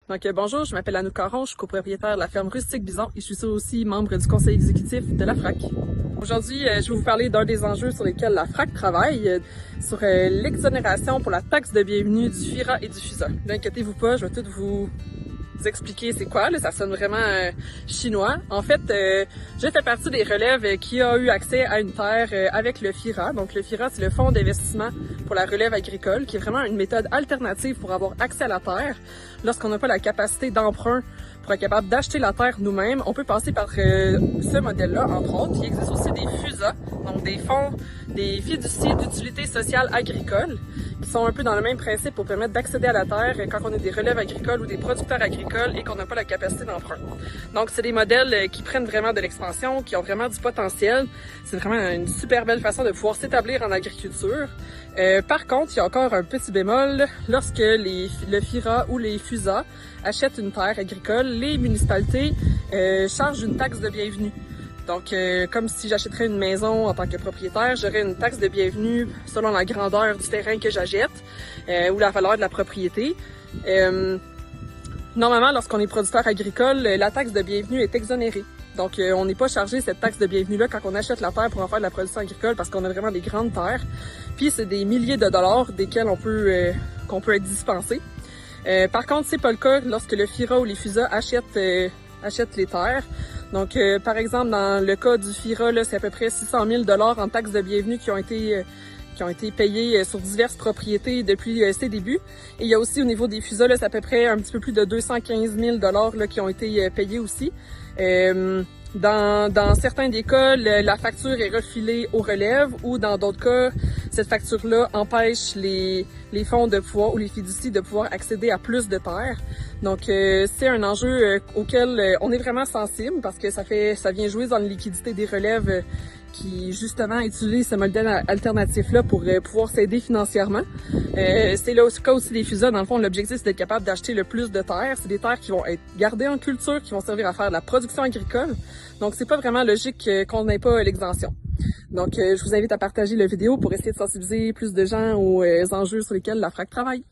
Bonjour, je m'appelle Anouk Caron, je suis copropriétaire de la ferme Rustique Bison et je suis aussi membre du conseil exécutif de la FRAC. Aujourd'hui, je vais vous parler d'un des enjeux sur lesquels la FRAC travaille, sur l'exonération pour la taxe de bienvenue du FIRA et du FUSA. N'inquiétez-vous pas, je vais tout vous expliquer c'est quoi, là, ça sonne vraiment chinois. En fait, j'ai fait partie des relèves qui a eu accès à une terre avec le FIRA. Donc le FIRA, c'est le Fonds d'investissement pour la relève agricole, qui est vraiment une méthode alternative pour avoir accès à la terre. Lorsqu'on n'a pas la capacité d'emprunt pour être capable d'acheter la terre nous-mêmes, on peut passer par ce modèle-là, entre autres. Il existe aussi des FUSA, donc des fonds, des fiducies d'utilité sociale agricole, qui sont un peu dans le même principe pour permettre d'accéder à la terre quand on est des relèves agricoles ou des producteurs agricoles et qu'on n'a pas la capacité d'emprunt. Donc, c'est des modèles qui prennent vraiment de l'expansion, qui ont vraiment du potentiel. C'est vraiment une super belle façon de pouvoir s'établir en agriculture. Par contre, il y a encore un petit bémol. Lorsque le FIRA ou les FUSA achètent une terre agricole, les municipalités chargent une taxe de bienvenue. Donc, comme si j'achèterais une maison en tant que propriétaire, j'aurais une taxe de bienvenue selon la grandeur du terrain que j'achète ou la valeur de la propriété. Normalement, lorsqu'on est producteur agricole, la taxe de bienvenue est exonérée. Donc, on n'est pas chargé cette taxe de bienvenue-là quand on achète la terre pour en faire de la production agricole parce qu'on a vraiment des grandes terres. Puis, c'est des milliers de dollars desquels qu'on peut être dispensé. Par contre, c'est pas le cas lorsque le FIRA ou les FUSA achètent les terres. Donc, par exemple, dans le cas du FIRA, là, c'est à peu près 600 000 $ en taxes de bienvenue qui ont été payées sur diverses propriétés depuis ses débuts. Et il y a aussi au niveau des FUSA, là, c'est à peu près un petit peu plus de 215 000 $ là, qui ont été payés aussi. Dans certains des cas, la facture est refilée aux relèves ou dans d'autres cas, cette facture-là empêche les fonds de pouvoir ou les fiducies de pouvoir accéder à plus de terres. Donc, c'est un enjeu auquel on est vraiment sensible parce que ça vient jouer dans la liquidité des relèves qui, justement, utilisent ce modèle alternatif-là pour pouvoir s'aider financièrement. C'est le cas aussi des FUSA. Dans le fond, l'objectif, c'est d'être capable d'acheter le plus de terres. C'est des terres qui vont être gardées en culture, qui vont servir à faire de la production agricole. Donc, c'est pas vraiment logique qu'on n'ait pas l'exemption. Donc, je vous invite à partager la vidéo pour essayer de sensibiliser plus de gens aux enjeux sur lesquels la FRAC travaille.